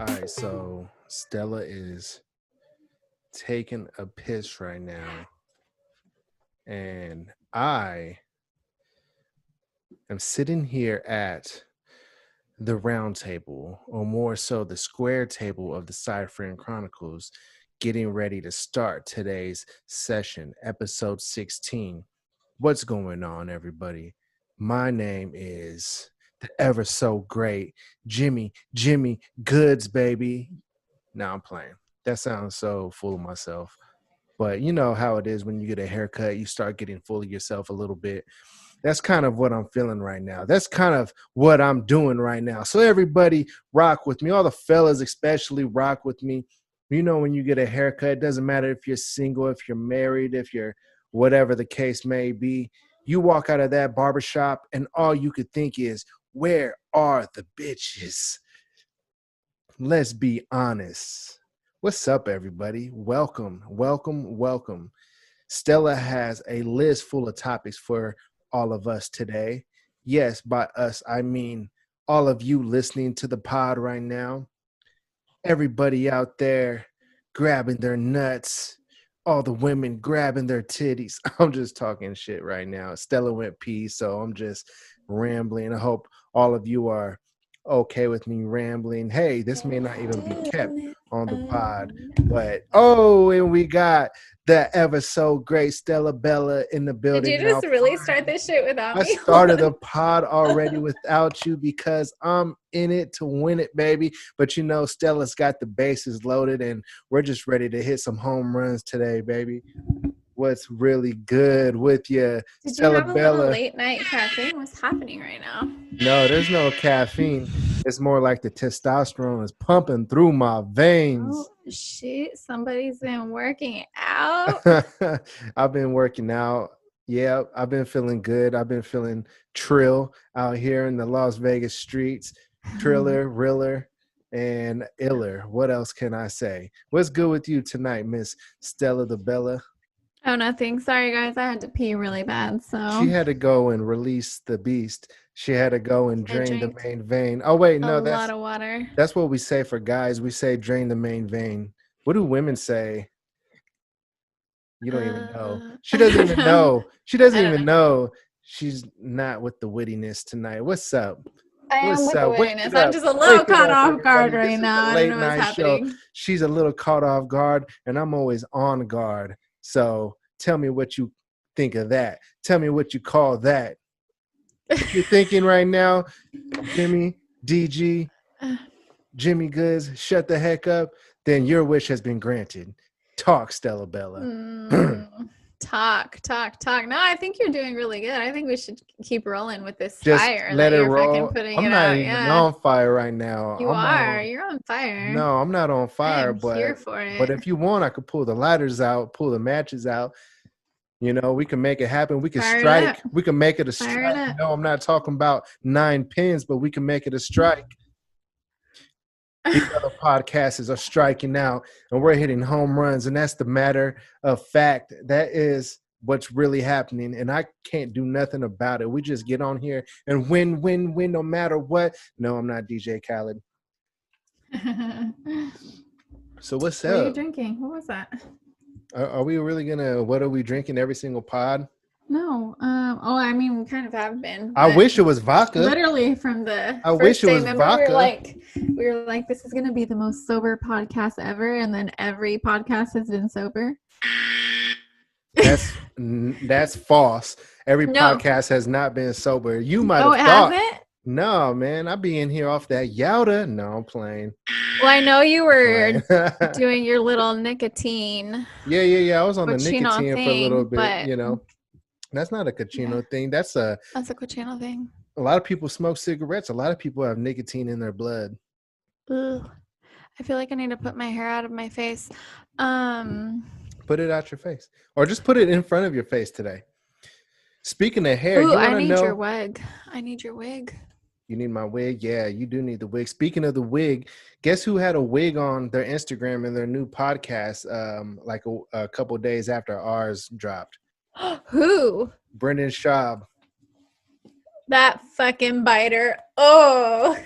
right, so Stella is taking a piss right now, and I am sitting here at the round table, or more so the square table of the Cypher Chronicles, getting ready to start today's session, episode 16. What's going on, everybody? My name is the ever so great Jimmy Goodz, baby. Now I'm playing. That sounds so full of myself. But you know how it is when you get a haircut, you start getting full of yourself a little bit. That's kind of what I'm feeling right now. That's kind of what I'm doing right now. So everybody rock with me. All the fellas especially rock with me. You know, when you get a haircut, it doesn't matter if you're single, if you're married, if you're whatever the case may be. You walk out of that barbershop and all you could think is, where are the bitches? Let's be honest. What's up, everybody? Welcome. Stella has a list full of topics for all of us today. Yes, by us, I mean all of you listening to the pod right now. Everybody out there grabbing their nuts. All the women grabbing their titties. I'm just talking shit right now. Stella went pee, so I'm just rambling. I hope all of you are okay with me rambling. Hey, this may not even be kept on the pod, but and we got the ever so great Stella Bella in the building. Did you just really start this shit without me? I started the pod already without you because I'm in it to win it, baby. But you know, Stella's got the bases loaded and we're just ready to hit some home runs today, baby. What's really good with you, Did Stella you have a Bella? little late night caffeine? What's happening right now? No, there's no caffeine. It's more like the testosterone is pumping through my veins. Oh, shit. Somebody's been working out. I've been working out. Yeah, I've been feeling good. I've been feeling trill out here in the Las Vegas streets. Triller, riller, and iller. What else can I say? What's good with you tonight, Miss Stella the Bella? Oh, nothing. Sorry, guys. I had to pee really bad, so. She had to go and release the beast. She had to go and drain the drank main vein. Oh, wait, no, a lot of water. that's what we say for guys. We say drain the main vein. What do women say? You don't even know. She doesn't even know. She doesn't even know. She's not with the wittiness tonight. What's up? I am with the wittiness. I'm just a Wake little it caught up, off guard everybody. right This now. is I the don't late know what's night show. happening. She's a little caught off guard, and I'm always on guard. So tell me what you think of that. Tell me what you call that. If you're thinking right now, Jimmy, DG, Jimmy Goods, shut the heck up, then your wish has been granted. Talk, Stella Bella. Talk. No, I think you're doing really good. I think we should keep rolling with this Just fire let that it you're roll. fucking putting I'm it not out. even Yeah. on fire right now. You're on fire. No, I'm not on fire, I'm here for it. But if you want, I could pull the lighters out, pull the matches out. You know, we can make it happen. We can strike. We can make it a strike. No, I'm not talking about 9 pins, but we can make it a strike. These other podcasts are striking out and we're hitting home runs. And that's the matter of fact. That is what's really happening. And I can't do nothing about it. We just get on here and win no matter what. No, I'm not DJ Khaled. So what's up? What are you drinking? What was that? Are we really gonna? What are we drinking every single pod? No. I mean, we kind of have been. I wish it was vodka. Literally from the I wish it was vodka. We were like, this is gonna be the most sober podcast ever, and then every podcast has been sober. That's false. Every podcast has not been sober. You might have thought. Hasn't? No, man, I be in here off that Yowda. No, I'm playing. Well, I know you were doing your little nicotine. Yeah. I was on the nicotine for a little bit, you know. That's not a cochino thing. That's a cochino thing. A lot of people smoke cigarettes. A lot of people have nicotine in their blood. Ugh. I feel like I need to put my hair out of my face. Put it out your face. Or just put it in front of your face today. Speaking of hair, I need your wig. I need your wig. You need my wig? Yeah, you do need the wig. Speaking of the wig, guess who had a wig on their Instagram and their new podcast like a couple days after ours dropped? Who? Brendan Schaub. That fucking biter. Oh.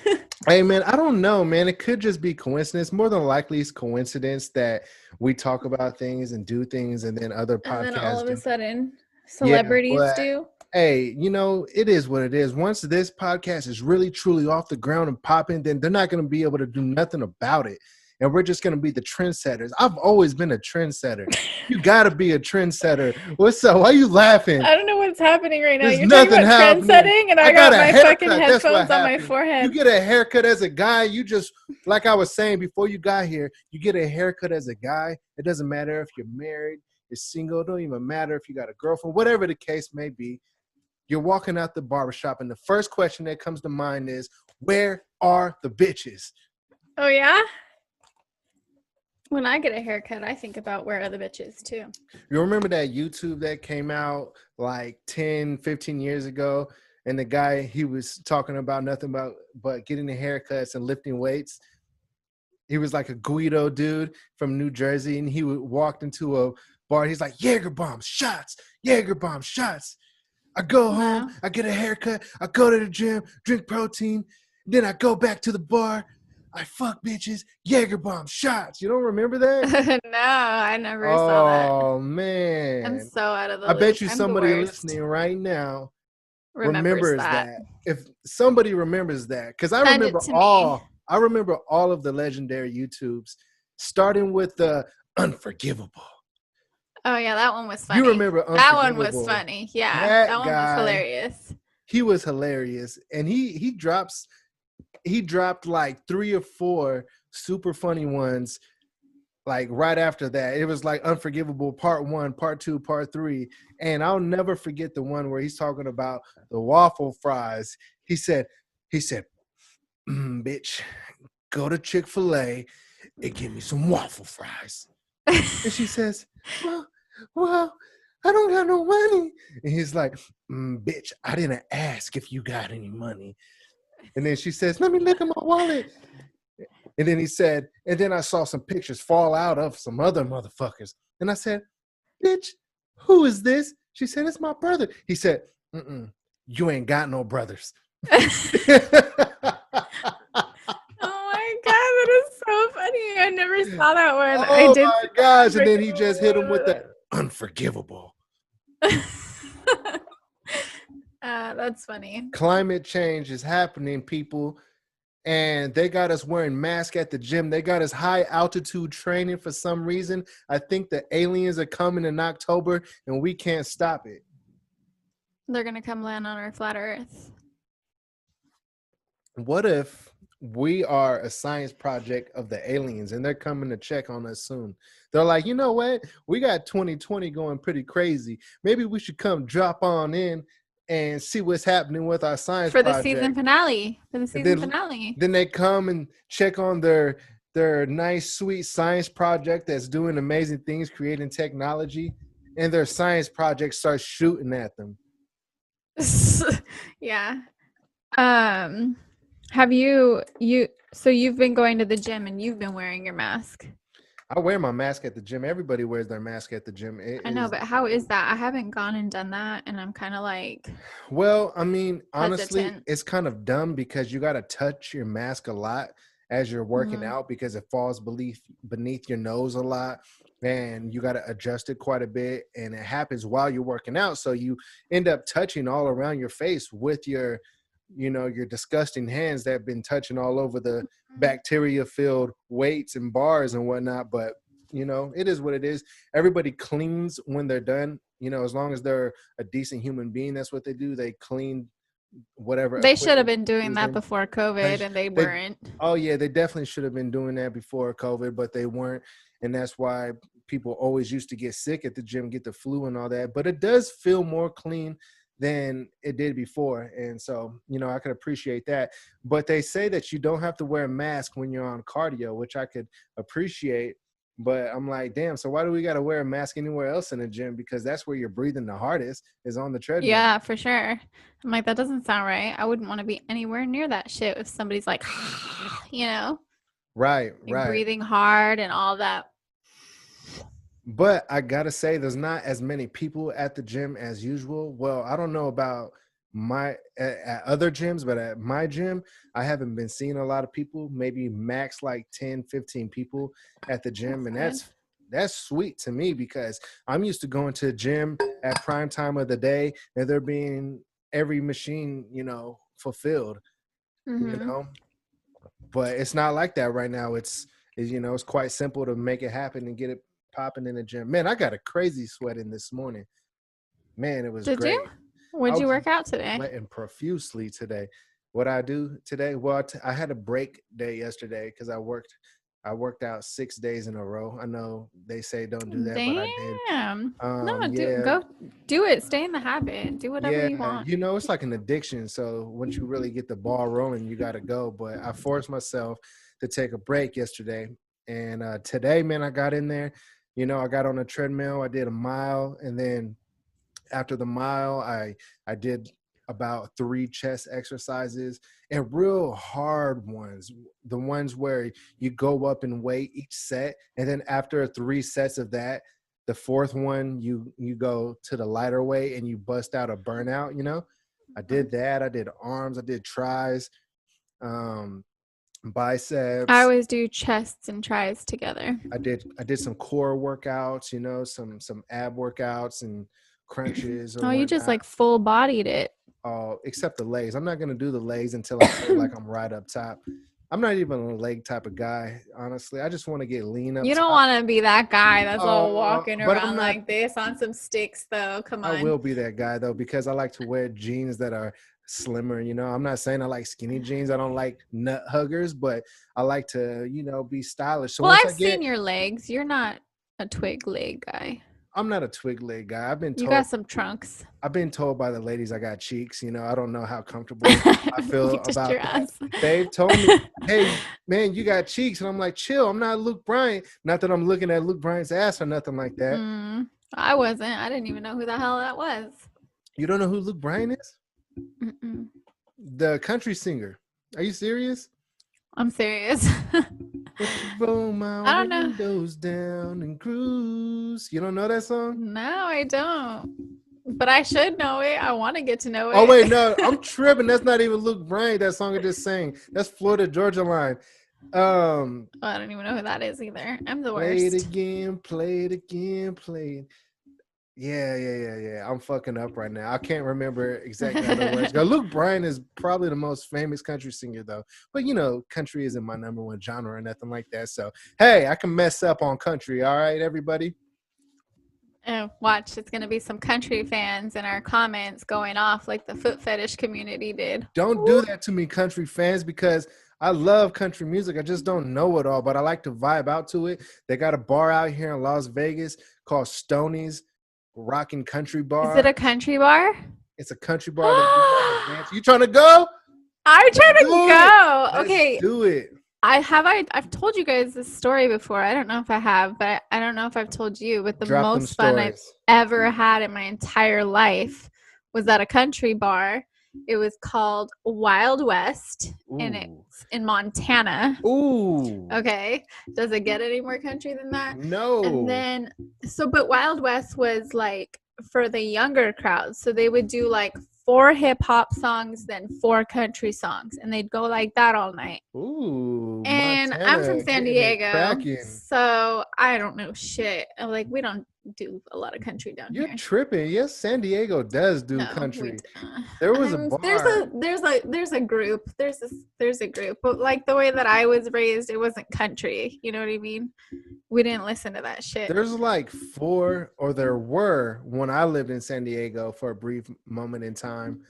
Hey man, I don't know, man. It could just be coincidence. More than likely, it's coincidence that we talk about things and do things, and then other And then all podcasts of a do. sudden, Yeah, celebrities but do. hey, it is what it is. Once this podcast is really truly off the ground and popping, then they're not going to be able to do nothing about it. And we're just going to be the trendsetters. I've always been a trendsetter. You got to be a trendsetter. What's up? Why are you laughing? I don't know what's happening right now. There's You're talking nothing about trend happening. setting, and I I got got a my fucking haircut. That's what headphones on my happened. You forehead. get a haircut as a guy. You just, like I was saying before you got here, you get a haircut as a guy. It doesn't matter if you're married, you're single. It don't even matter if you got a girlfriend, whatever the case may be. You're walking out the barbershop, and the first question that comes to mind is, where are the bitches? Oh, yeah? When I get a haircut, I think about where are the bitches, too. You remember that YouTube that came out like 10, 15 years ago? And the guy, he was talking about nothing but getting the haircuts and lifting weights. He was like a Guido dude from New Jersey, and he walked into a bar. He's like, Jaeger bomb shots, Jaeger bomb shots. I go home, No. I get a haircut, I go to the gym, drink protein, then I go back to the bar. I fuck bitches, Jaeger bomb shots. You don't remember that? No, I never saw that. Oh I'm man. so out of the I bet loop. you I'm the somebody worst. listening right now Remembers remembers that. that. If somebody remembers that, because I Send it remember to me. all of the legendary YouTubes, starting with the Unforgivable. Oh, yeah, that one was You funny. remember That one was Unforgivable? funny. Yeah, that That one was guy, hilarious. he was hilarious, and he dropped like 3 or 4 super funny ones. Like right after that, it was like Unforgivable Part 1, Part 2, Part 3, and I'll never forget the one where he's talking about the waffle fries. He said, "Bitch, go to Chick-fil-A and give me some waffle fries." And she says, "Well, well, I don't got no money." And he's like, "Bitch, I didn't ask if you got any money." And then she says, "Let me look at my wallet." And then he said, and then I saw some pictures fall out of some other motherfuckers. And I said, "Bitch, who is this?" She said, "It's my brother." He said, "You ain't got no brothers." Oh my god, that is so funny. I never saw that one. I Oh did my see gosh. And then he just hit him with the that. Unforgivable. That's funny. Climate change is happening, people. And they got us wearing masks at the gym. They got us high altitude training for some reason. I think the aliens are coming in October and we can't stop it. They're gonna come land on our flat Earth. What if we are a science project of the aliens and they're coming to check on us soon? They're like, you know what? We got 2020 going pretty crazy. Maybe we should come drop on in and see what's happening with our science For the season project. finale. For the And season finale. then they come and check on their nice, sweet science project that's doing amazing things, creating technology, and their science project starts shooting at them. Yeah. Have so you've been going to the gym and you've been wearing your mask? I wear my mask at the gym. Everybody wears their mask at the gym. I know, but how is that? I haven't gone and done that, and I'm kind of like, well, I mean, honestly, hesitant. it's kind of dumb because you got to touch your mask a lot as you're working out because it falls beneath your nose a lot, and you got to adjust it quite a bit, and it happens while you're working out, so you end up touching all around your face with your disgusting hands that have been touching all over the bacteria-filled weights and bars and whatnot. But it is what it is. Everybody cleans when they're done. As long as they're a decent human being, that's what they do. They clean whatever They should have equipment been doing they're that using. before COVID, and they They, weren't. oh yeah, they definitely should have been doing that before COVID, but they weren't, and that's why people always used to get sick at the gym, get the flu and all that. But it does feel more clean than it did before, and so I could appreciate that. But they say that you don't have to wear a mask when you're on cardio, which I could appreciate. But I'm like, damn, so why do we got to wear a mask anywhere else in the gym? Because that's where you're breathing the hardest, is on the treadmill. Yeah, for sure. I'm like, that doesn't sound right. I wouldn't want to be anywhere near that shit if somebody's like, Right. breathing hard and all that. But I gotta say, there's not as many people at the gym as usual. Well, I don't know about at other gyms, but at my gym, I haven't been seeing a lot of people, maybe max like 10, 15 people at the gym. And Good. that's sweet to me because I'm used to going to a gym at prime time of the day and there being every machine, fulfilled, you Mm-hmm. know, but it's not like that right now. It's quite simple to make it happen and get it popping in the gym. Man, I got a crazy sweat in this morning. Man, it was Did you? great. I What'd you was work out today? sweating profusely today. What I do today? Well, I had a break day yesterday because I worked out 6 days in a row. I know they say don't do that, but I did. Damn. No, Yeah, go do it. Stay in the habit. Do whatever yeah. you want. It's like an addiction. So once you really get the ball rolling, you got to go. But I forced myself to take a break yesterday, and today, man, I got in there. I got on a treadmill. I did a mile, and then after the mile, I did about 3 chest exercises and real hard ones, the ones where you go up in weight each set, and then after 3 sets of that, the fourth one you go to the lighter weight and you bust out a burnout. I did that. I did arms, I did tries, um I biceps. always do chests and tries together. I did some core workouts, some ab workouts and crunches or Oh, you just whatnot. like full bodied it. Except the legs. I'm not gonna do the legs until I feel like I'm right up top. I'm not even a leg type of guy, honestly. I just want to get lean up You don't top. want to be that guy that's all walking But I'm around not. like this on some sticks, though. Come I on. will be that guy though because I like to wear jeans that are slimmer. I'm not saying I like skinny jeans. I don't like nut huggers, but I like to, be stylish. So Well, once I've I get, seen your legs. You're not a twig leg guy. I'm not a twig leg guy. You got some trunks. I've been told by the ladies I got cheeks. I don't know how comfortable I feel You touched your about that. ass. They've told me, hey, man, you got cheeks. And I'm like, chill. I'm not Luke Bryan. Not that I'm looking at Luke Bryan's ass or nothing like that. I wasn't. I didn't even know who the hell that was. You don't know who Luke Bryan is? Mm-mm. The country singer. Are you serious? I'm serious. If you roll my I don't know. windows down and cruise. You don't know that song? No, I don't. But I should know it. I want to get to know it. Oh, wait, no. I'm tripping. That's not even Luke Bryan. That song I just sang. That's Florida Georgia Line. Oh, I don't even know who that is either. I'm the Play it worst. again, play it again, play it. Yeah. I'm fucking up right now. I can't remember exactly how the words go. Luke Bryan is probably the most famous country singer, though. But, country isn't my number one genre or nothing like that. So, hey, I can mess up on country. All right, everybody? Oh, watch. It's going to be some country fans in our comments going off like the foot fetish community did. Don't do that to me, country fans, because I love country music. I just don't know it all, but I like to vibe out to it. They got a bar out here in Las Vegas called Stoney's Rockin' Country Bar. Is it a country bar? It's a country bar that you dance. You trying to go? I'm trying to go. Let's Okay. do it. I've told you guys this story before. I don't know if I have, but I don't know if I've told you. But the Drop them most fun I've stories. ever had in my entire life was at a country bar. It was called Wild West, and it's in Montana. Ooh. Okay. Does it get any more country than that? No. And then, but Wild West was like for the younger crowd. So they would do like 4 hip hop songs, then 4 country songs, and they'd go like that all night. Ooh. And Montana, I'm from San Diego, cracking. so I don't know shit. Like, we don't do a lot of country down here. You're tripping. Yes, San Diego does do country. There was a bar. There's a group. There's a group, but like the way that I was raised, it wasn't country. You know what I mean? We didn't listen to that shit. There's like 4, or there were when I lived in San Diego for a brief moment in time.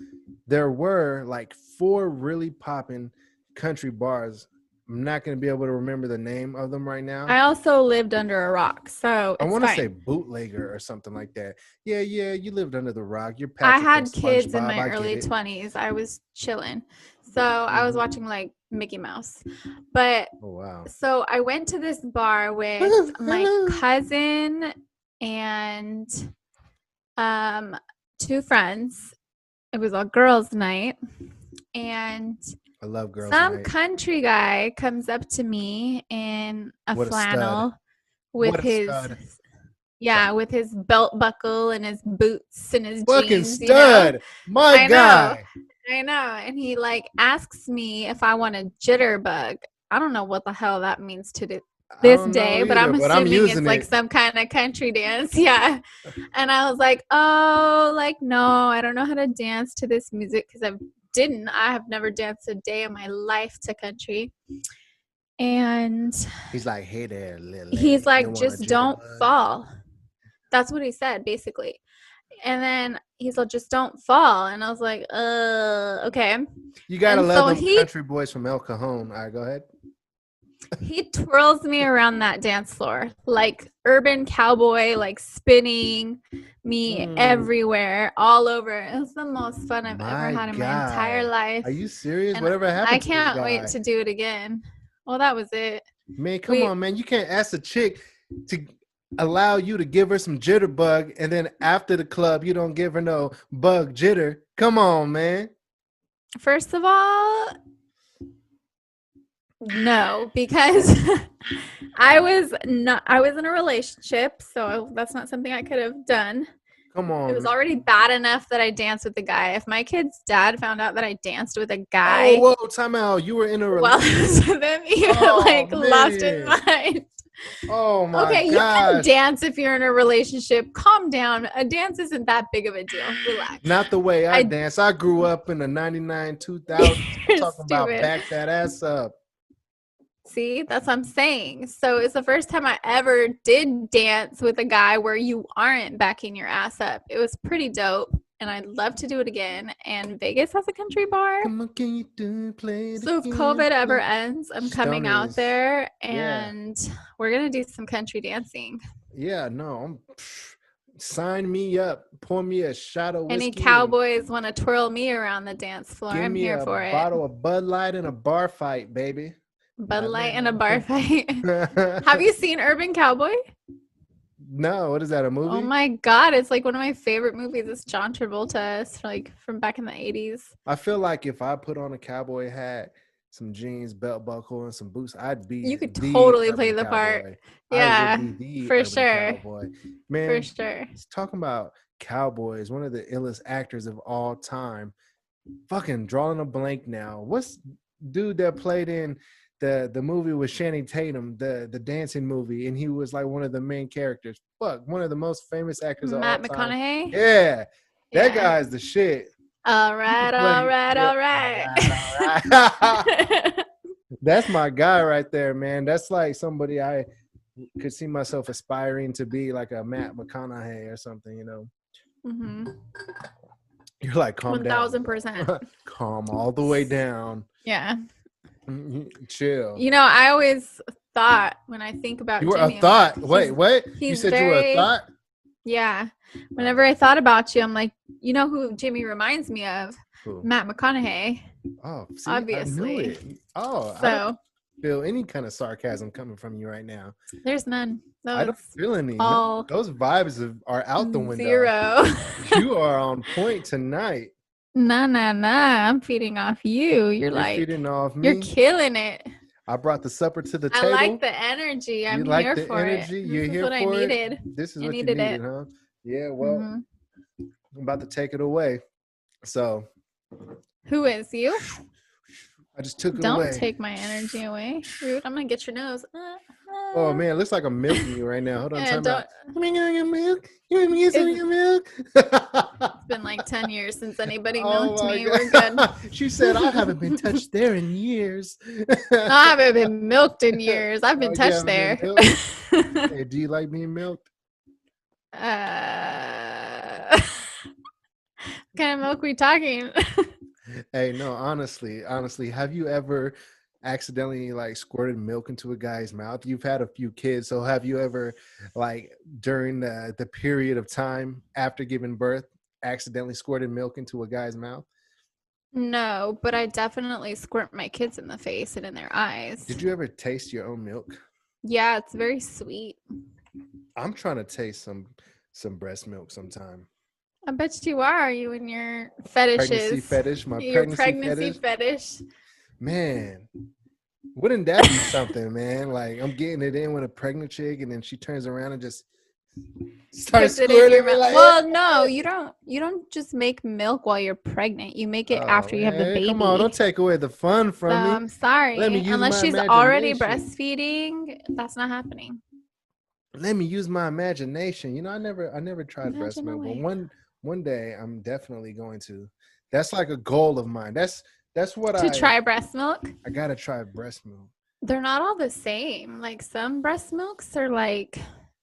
There were like 4 really popping country bars. I'm not going to be able to remember the name of them right now. I also lived under a rock, so I it's want to fine. say bootlegger or something like that. Yeah, you lived under the rock. You're I Patrick had from kids in SpongeBob. my early 20s. I was chilling. So I was watching like Mickey Mouse. But Oh, wow. so I went to this bar with my cousin and 2 friends. It was a girls' night. And I love girls' some night. country guy comes up to me in a What a flannel stud. with What a his stud. Yeah, with his belt buckle and his boots and his Fucking jeans, you know? stud. My I know. guy. I know. And he like asks me if I want a jitterbug. I don't know what the hell that means to I this don't know day, but either, I'm but I'm assuming it's using like it. some kind of country dance. Yeah. And I was like, oh, like, no, I don't know how to dance to this music because I have never danced a day in my life to country. And He's like, hey there, little he's lady. You like, want a just don't jitterbug? fall. That's what he said, basically. And then he's like, just don't fall. And I was like, okay. You gotta And love so them country boys from El Cajon. All right, go ahead. he twirls me around that dance floor like urban cowboy, like spinning me everywhere, all over. It was the most fun I've ever My had in my entire guy. life. Are you serious? And Whatever I happened to this can't wait guy? to do it again. Well, that was it. Man, come on, man. You can't ask a chick to allow you to give her some jitterbug, and then after the club, you don't give her no bug jitter. Come on, man. First of all, no, because I was in a relationship, so that's not something I could have done. Come on. It was man. already bad enough that I danced with a guy. If my kid's dad found out that I danced with a Oh, guy, whoa, time out. You were in a well, relationship. then he Oh, like lost his man. mind. Oh, my Okay, you can gosh. dance if you're in a relationship. Calm down. A dance isn't that big of a deal. Relax. Not the way I I dance. I grew up in the 99, 2000s. I'm You're talking about stupid. back that ass up. See, that's what I'm saying. So it's the first time I ever did dance with a guy where you aren't backing your ass up. It was pretty dope, and I'd love to do it again. And Vegas has a country bar. Come on, can you do play So if the COVID ever game? ends, I'm coming out Stoners. there Yeah. and we're going to do some country dancing. Yeah, no. Sign me up. Pour me a shot of whiskey. Any cowboys want to twirl me around the dance floor? Give I'm me here a for it. bottle of Bud Light and a bar fight, baby. Bud Light and a bar fight. Have you seen Urban Cowboy? No, what is that, a movie? Oh my God, it's like one of my favorite movies. It's John Travolta. It's like from back in the 80s. I feel like if I put on a cowboy hat, some jeans, belt buckle, and some boots, I'd be You could the totally play urban the part. cowboy. Yeah, I would be the for urban sure. cowboy. Man, For sure. talking about cowboys, one of the illest actors of all time. Fucking drawing a blank now. What's dude that played in the movie with Channing Tatum, the dancing movie, and he was like one of the main characters. Fuck, one of the most famous actors of Matt all time. McConaughey? Yeah, that Yeah. guy's the shit. All right, all right, all right. That's my guy right there, man. That's like somebody I could see myself aspiring to be, like a Matt McConaughey or something, you know. Mm-hmm. You're like, calm down. 1000%. Calm all the way down. Yeah. Chill. You know, I always thought when I think about You were Jimmy, a thought. I'm Wait, like, what? You he's said you were a thought? Yeah. Whenever I thought about you, I'm like, you know who Jimmy reminds me of? Who? Matt McConaughey. Oh, see, Obviously. I knew it. Oh, I So don't feel any kind of sarcasm coming from you right now. there's none. I don't feel any. all Those vibes are out the window. zero. You are on point tonight. Nah. I'm feeding off you. You're like, feeding off me. you're killing it. I brought the supper to the I table. like the energy. I'm you like here the for energy? it. You're This is here what for I it? needed. This is I what you needed needed, it. huh? Yeah, well, Mhm. I'm about to take it away. So, Who is you? I just took it Don't away. take my energy away. Rude. I'm gonna get your nose. Oh man, it looks like I'm milking you right now. Hold on, Yeah, time out. don't- Let me get your milk. You want me to get some of your milk? It's been like 10 years since anybody milked me. God. We're good. She said, I haven't been touched there in years. I haven't been milked in years. I've been You touched haven't there. been milked? Hey, do you like being milked? What kind of milk we talking? Hey, no, honestly, have you ever accidentally like squirted milk into a guy's mouth? You've had a few kids, so have you ever, like, during the period of time after giving birth, accidentally squirted milk into a guy's mouth? No, but I definitely squirt my kids in the face and in their eyes. Did you ever taste your own milk? Yeah, it's very sweet. I'm trying to taste some breast milk sometime. I bet you are. You and your fetishes. Pregnancy fetish, Your pregnancy fetish. Man, wouldn't that be something, man? Like, I'm getting it in with a pregnant chick, and then she turns around and just Start Puts it in your squirting me mouth. like, Well, no, you don't just make milk while you're pregnant. You make it oh after you have the man, come on, don't baby. take away the fun So from me. I'm Let me sorry. use Unless my she's already imagination. breastfeeding, that's not happening. Let me use my imagination. You know, I never tried breast Imagine milk, but away. one day I'm definitely going to. That's like a goal of mine. That's what To I try breast milk, I gotta try breast milk. they're not all the same. Like some breast milks are like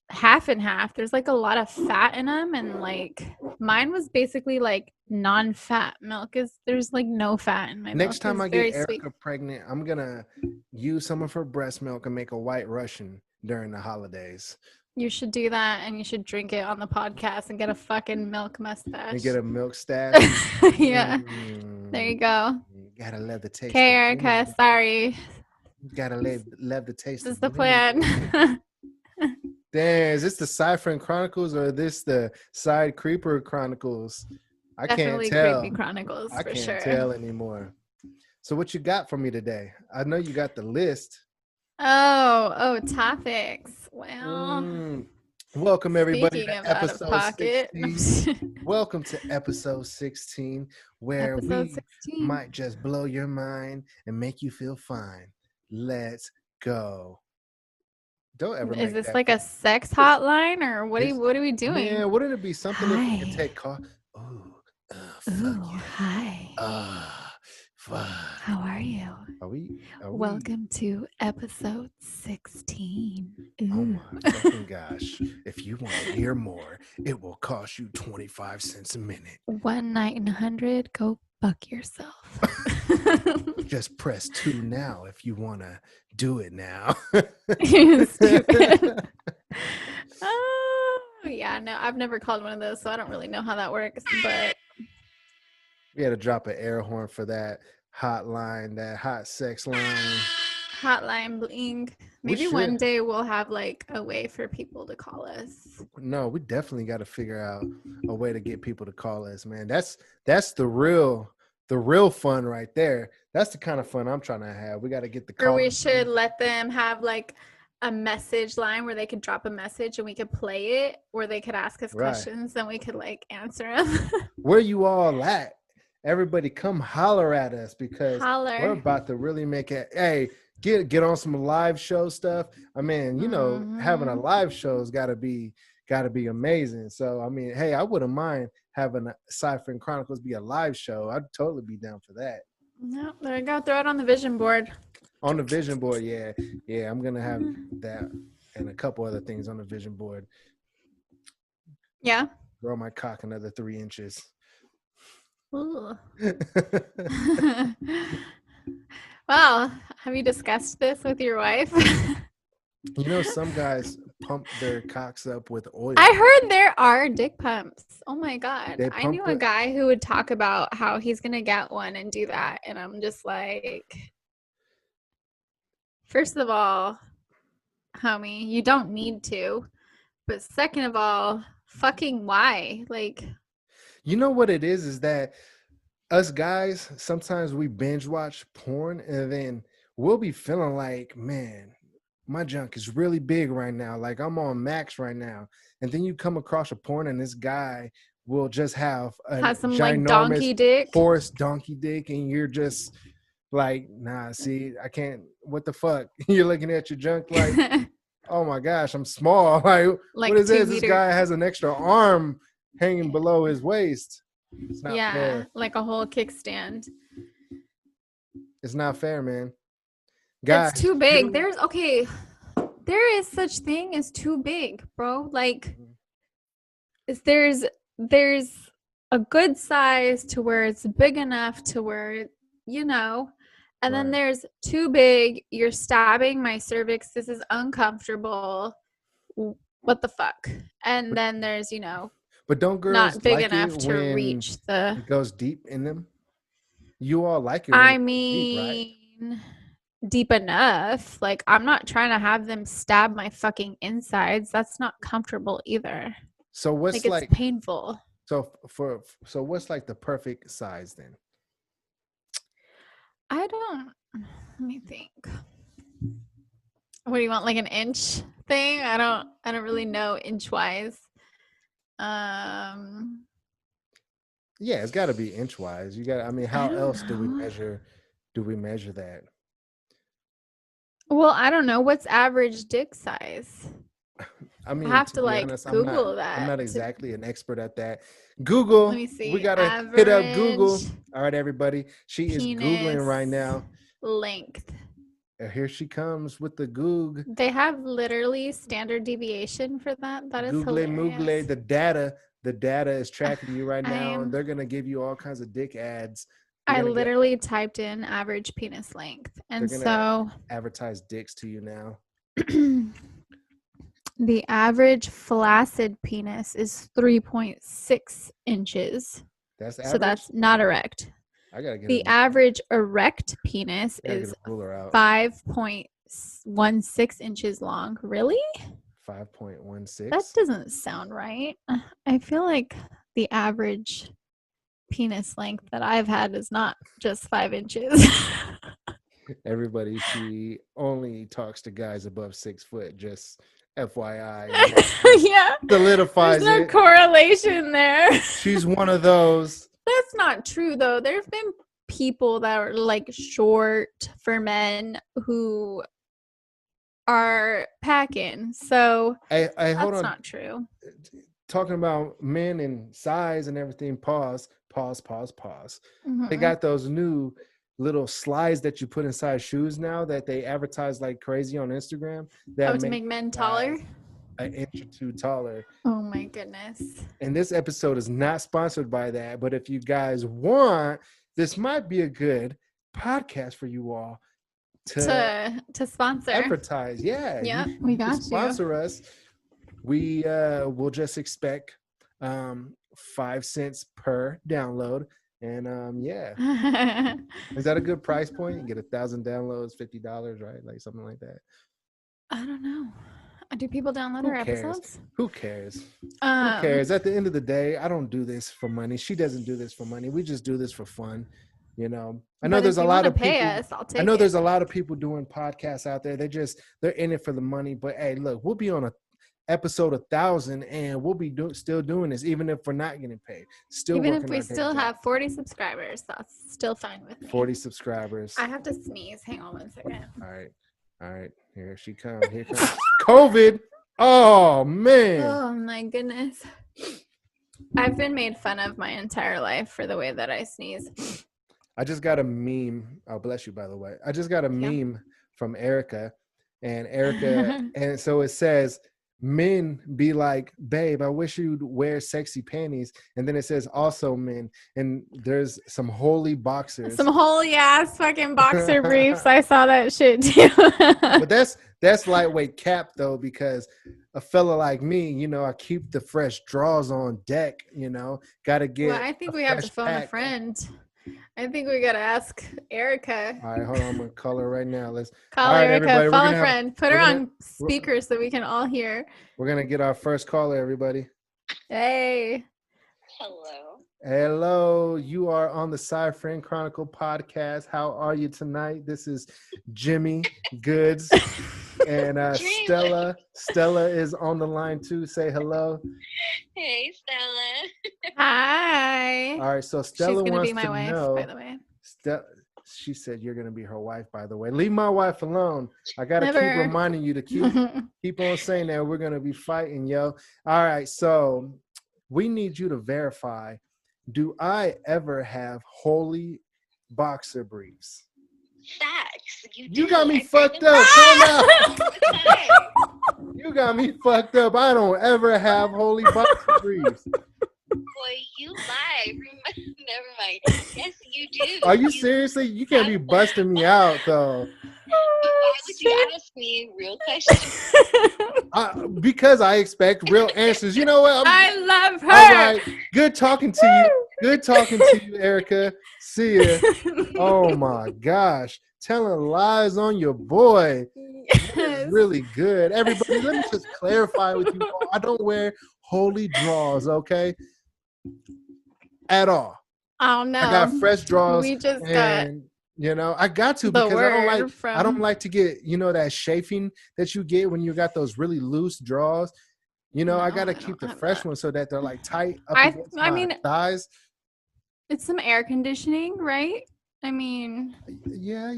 half and half. There's like a lot of fat in them, and like mine was basically like non-fat milk. Is there's like no fat in my Next milk. time It's I get very sweet. Erica pregnant, I'm gonna use some of her breast milk and make a white Russian during the holidays You should do that, and you should drink it on the podcast and get a fucking milk and mustache. get a milk stash. Yeah, there you go. Gotta love the taste Okay, of Erica, vinegar. sorry. Gotta love the taste This of is the vinegar. plan. Damn, is this the Cypher Chronicles or this the Side Creeper Chronicles? I can't Definitely Creepy tell. Chronicles I for can't sure. tell anymore. So what you got for me today? I know you got the list. Oh, topics. Well, Welcome everybody speaking to of out of episode pocket, 16. Welcome to episode 16, where episode we 16. might just blow your mind and make you feel fine. Let's go. Don't ever Is make this that like a face. sex hotline or what It's, are we doing? man, wouldn't it be something if we could Hi. take call? Oh, fuck Ooh, yeah. hi. Fuck. How are you? Are we? Welcome to episode 16. Oh Ooh. my fucking gosh. If you want to hear more, it will cost you 25 cents a minute. One night in 100, go fuck yourself. Just press 2 now if you want to do it now. You stupid. Oh, yeah, no, I've never called one of those, so I don't really know how that works, but We had to drop an air horn for that hotline, that hot sex line. hotline bling. Maybe one day we'll have like a way for people to call us. No, we definitely got to figure out a way to get people to call us, man. That's the real fun right there. That's the kind of fun I'm trying to have. We got to get the call. Or we should let them have like a message line where they could drop a message and we could play it, where they could ask us questions and we could like answer them. Where you all at? Everybody come holler at us because we're about to really make it. Hey, get on some live show stuff. I mean, you know, having a live show has got to be amazing. So, I mean, hey, I wouldn't mind having a Cypher and Chronicles be a live show. I'd totally be down for that. No, there you go. Throw it on the vision board. On the vision board, yeah. I'm gonna have that and a couple other things on the vision board. Yeah. Grow my cock another 3 inches. Well, have you discussed this with your wife? You know, some guys pump their cocks up with oil. I heard there are dick pumps. Oh my God. I knew a guy who would talk about how he's going to get one and do that. And I'm just like, first of all, homie, you don't need to. But second of all, fucking why? Like, you know what it is that us guys, sometimes we binge watch porn and then we'll be feeling like, man, my junk is really big right now. Like I'm on max right now. And then you come across a porn and this guy will just have some like donkey dick, forced donkey dick. And you're just like, nah, see, I can't, what the fuck? You're looking at your junk like, oh my gosh, I'm small. Like what is this? This guy has an extra arm hanging below his waist. It's not fair. Like a whole kickstand. It's not fair, man. Guys, it's too big. There is such thing as too big, bro. Like there's a good size to where it's big enough to where, you know, and then there's too big. You're stabbing my cervix. This is uncomfortable. What the fuck? And then there's, you know, but don't girls not big like enough it to when reach the. It goes deep in them. You all like it. I mean, deep, right? Deep enough. Like I'm not trying to have them stab my fucking insides. That's not comfortable either. So what's like it's painful. So what's like the perfect size then? Let me think. What do you want? Like an inch thing. I don't really know inch-wise. Yeah, it's got to be inch-wise. You got. I mean, how don't else know. do we measure that? Well, I don't know. What's average dick size? I I mean, have to to be like honest, Google I'm that not to exactly an expert at that. let Google, me we see. gotta hit up Average Google. All right, everybody. She is Googling right penis now. length. And here she comes with the Goog. They have literally standard deviation for that. That is Google Moogle. hilarious. The data is tracking you right now, and I'm they're gonna give you all kinds of dick ads. You're I gonna get literally typed in average penis length. they're And gonna so advertise dicks to you now. the average flaccid penis is 3.6 inches. That's So average. that's not erect. I gotta get The average erect penis I gotta get is a ruler out. 5.16 inches long. Really? 5.16. That doesn't sound right. I feel like the average penis length that I've had is not just 5 inches. Everybody, she only talks to guys above 6 foot. Just FYI, Yeah. solidifies There's no it. correlation there. She's one of those. That's not true though. There have been people that are like short for men who are packing. So Hold that's on. not true. Talking about men and size and everything. Pause. Mhm. They got those new little slides that you put inside shoes now that they advertise like crazy on Instagram. That to make men taller. an inch or two taller. Oh my goodness. And this episode is not sponsored by that, but if you guys want, this might be a good podcast for you all To sponsor. advertise. Yeah, Yeah, you we can got sponsor us. We will just expect 5 cents per download. And yeah, is that a good price point? You get 1,000 downloads, $50, right? Like something like that. I don't know. Do people download Who our cares? episodes? Who cares? Who cares? At the end of the day, I don't do this for money. She doesn't do this for money. We just do this for fun. You know, I know there's a lot of people. Pay us, I'll take I know it. there's a lot of people doing podcasts out there. They're in it for the money. But hey, look, we'll be on a episode 1,000 and we'll be still doing this even if we're not getting paid. Even if we still have 40 subscribers, that's still fine with me. 40 subscribers. I have to sneeze. Hang on 1 second. All right. Here she comes. Here comes COVID. Oh man. Oh my goodness. I've been made fun of my entire life for the way that I sneeze. I just got a meme. Oh, bless you, by the way. I just got a meme from Erica. And so it says, men be like, babe, I wish you'd wear sexy panties. And then it says also men. And there's some holy boxers. Some holy ass fucking boxer briefs. I saw that shit too. But that's lightweight cap though, because a fella like me, you know, I keep the fresh draws on deck, you know, gotta get. Well, I think we have to phone a friend. I think we gotta ask Erica. All right, hold on. I'm gonna call her right now. Let's call Erica. Phone a friend. Put her on speaker so we can all hear. We're gonna get our first caller, everybody. Hey. Hello. You are on the Sci Friend Chronicle podcast. How are you tonight? This is Jimmy Goodz. And Stella is on the line too. Say hello. Hey, Stella. Hi. All right, so Stella She's gonna wants be my to wife, know. by the way. She said you're gonna be her wife. By the way, leave my wife alone. I gotta Never. keep reminding you to keep on saying that we're gonna be fighting, yo. All right, so we need you to verify. Do I ever have holy boxer briefs? Facts. You got me fucked up. Calm down. You got me fucked up. I don't ever have holy boxer briefs. Boy, you lie. Never mind. Yes, you do. Are you seriously? You can't be busting me out though. Why would you ask me real questions? Because I expect real answers. You know what? I love her. All right. Good talking to you. Good talking to you, Erica. See ya. Oh my gosh. Telling lies on your boy. Yes. Really good. Everybody, let me just clarify with you all. I don't wear holy draws, okay? At all. Oh no. I got fresh draws. We just and You know, I got to The because word I don't from like to get, that chafing that you get when you got those really loose draws. You know, no, I gotta I keep don't the have fresh that. ones so that they're like tight up I against I my mean, thighs. it's some air conditioning, right? I mean, Yeah.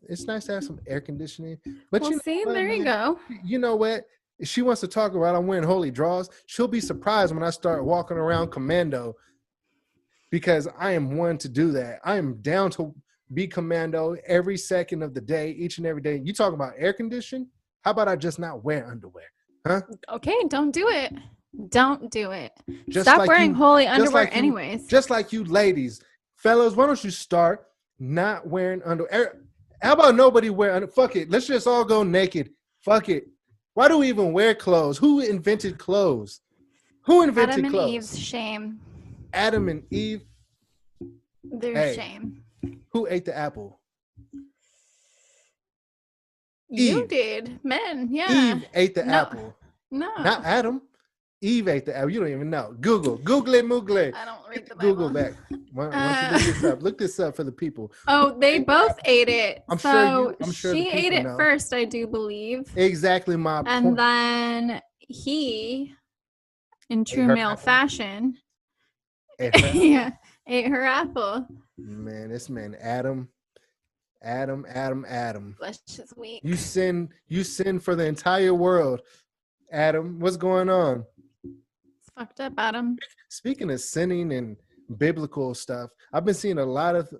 It's nice to have some air conditioning. But we'll you know see. what, There you man? go. You know what? If she wants to talk about I'm wearing holy draws, she'll be surprised when I start walking around commando because I am one to do that. I am down to be commando every second of the day, each and every day. You talking about air condition? How about I just not wear underwear? Huh? Okay, don't do it. Don't do it. Just Stop like wearing you, holy just underwear like you, anyways. just like you ladies, fellas, why don't you start not wearing underwear? How about nobody wear fuck it. Let's just all go naked. Fuck it. Why do we even wear clothes? Who invented clothes? Who Adam invented and clothes? Eve's shame. Adam and Eve. Their Hey, shame. who ate the apple? You Eve. did. Men, yeah. Eve ate the No. apple. No. Not Adam. Eve ate the apple. You don't even know. Google it, Moogle. I don't read Get the the Google Bible. back. Why don't you look this up? Look this up for the people. Oh, they Ate the both apple. ate it. I'm So sure the she ate people it know. first, I do believe. Exactly my And point. then he, in Ate true her male apple. fashion, Ate her apple. yeah, ate her apple. Man, this man Adam. Flesh is weak. You sin for the entire world. Adam, what's going on? It's fucked up, Adam. Speaking of sinning and biblical stuff, I've been seeing a lot of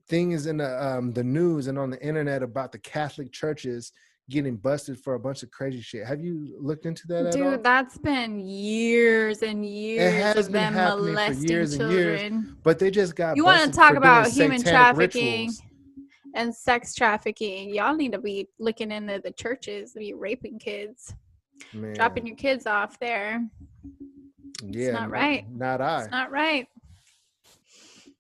things in the news and on the internet about the Catholic churches getting busted for a bunch of crazy shit. Have you looked into that at all? Dude, that's been years and It years has of been them happening for molesting years and years, children. but they just got You want to busted talk for doing about human satanic trafficking rituals. and sex trafficking? Y'all need to be looking into the churches, be raping kids, dropping Man, your kids off there. It's yeah, not right. not It's I. not right.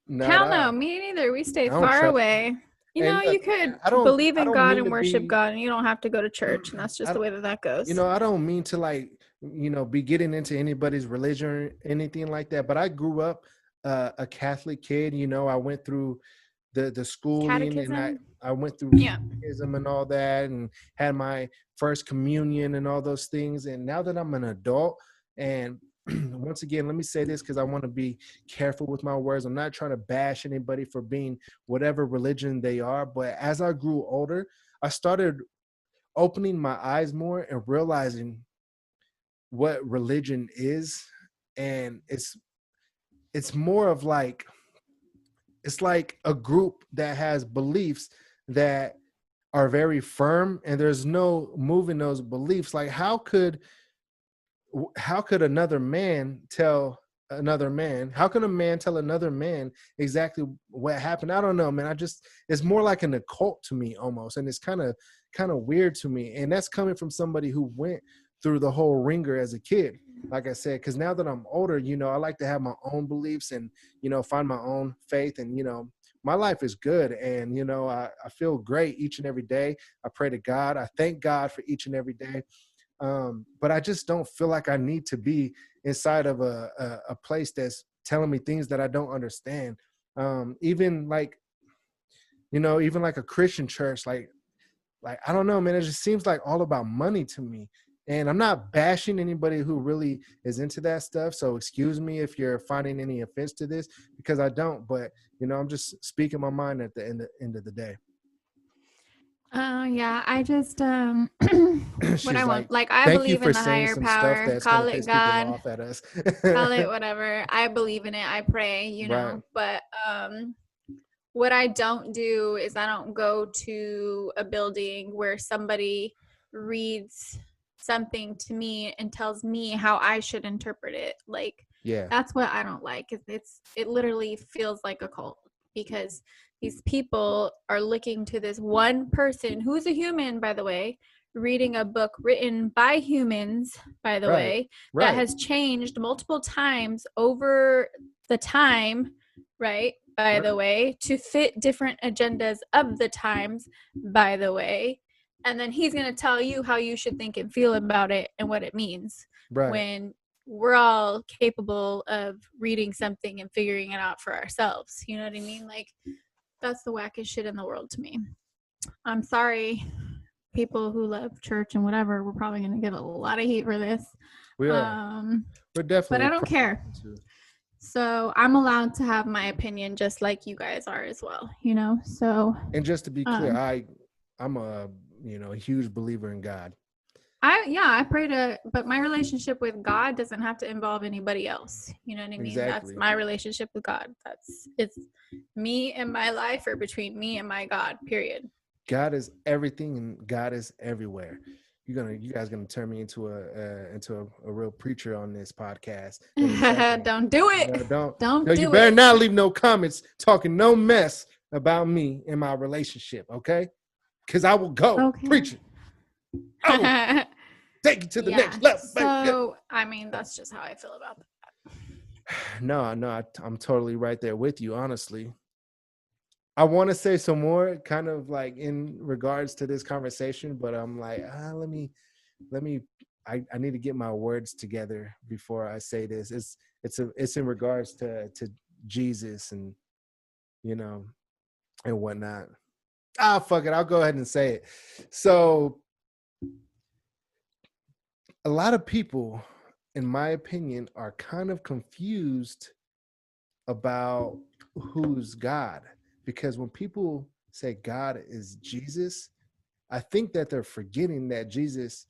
Not Hell I. no, me neither. We stay I don't far trust. away. You And know, look, you could believe I in don't God mean and to worship be God, and you don't have to go to church, and that's just I the don't, way that goes. I don't mean to be getting into anybody's religion or anything like that, but I grew up a Catholic kid. I went through the schooling and Catechism? I went through Yeah. catechism and all that and had my first communion and all those things. And now that I'm an adult, and once again, let me say this because I want to be careful with my words. I'm not trying to bash anybody for being whatever religion they are, but as I grew older, I started opening my eyes more and realizing what religion is. And it's more of like it's like a group that has beliefs that are very firm and there's no moving those beliefs. Like another man tell another man, how can a man tell another man exactly what happened? I don't know, man. It's more like an occult to me almost, and it's kind of weird to me. And that's coming from somebody who went through the whole ringer as a kid, like I said, because now that I'm older, I like to have my own beliefs and find my own faith. And my life is good, and I feel great each and every day. I pray to God, I thank God for each and every day. But I just don't feel like I need to be inside of a place that's telling me things that I don't understand. Even like, even like a Christian church, like I don't know, man. It just seems like all about money to me. And I'm not bashing anybody who really is into that stuff. So excuse me if you're finding any offense to this, because I don't. But I'm just speaking my mind at the end of the day. Yeah, I just what She's I like, want, like, I thank you believe for in the saying higher some stuff power. that's gonna Call it piss people God, off at us. call it whatever. I believe in it. I pray, Right. But what I don't do is I don't go to a building where somebody reads something to me and tells me how I should interpret it. Like, Yeah. that's what I don't like. It literally feels like a cult, because these people are looking to this one person who's a human, by the way, reading a book written by humans, by the Right. way, Right. that has changed multiple times over the time, right? By the way, to fit different agendas of the times, by the way. And then he's going to tell you how you should think and feel about it and what it means. Right. When we're all capable of reading something and figuring it out for ourselves. You know what I mean? Like, that's the wackest shit in the world to me. I'm sorry, people who love church and whatever. We're probably gonna get a lot of heat for this. We are. We're definitely. But I don't care. So I'm allowed to have my opinion, just like you guys are as well. You know. So. And just to be clear, I'm a huge believer in God. I pray to, but my relationship with God doesn't have to involve anybody else. You know what I mean? Exactly. That's my relationship with God. It's me and my life, or between me and my God, period. God is everything and God is everywhere. You guys gonna turn me into a real preacher on this podcast. Don't do it. Don't do you it. better not leave no comments talking no mess about me and my relationship, okay? Because I will go preaching. I will take it to the next level. So, I mean, that's just how I feel about that. No, I'm totally right there with you, honestly. I want to say some more kind of like in regards to this conversation, but I'm like, let me, I need to get my words together before I say this. It's in regards to Jesus and, and whatnot. Fuck it. I'll go ahead and say it. So a lot of people, in my opinion, are kind of confused about who's God. Because when people say God is Jesus, I think that they're forgetting that Jesus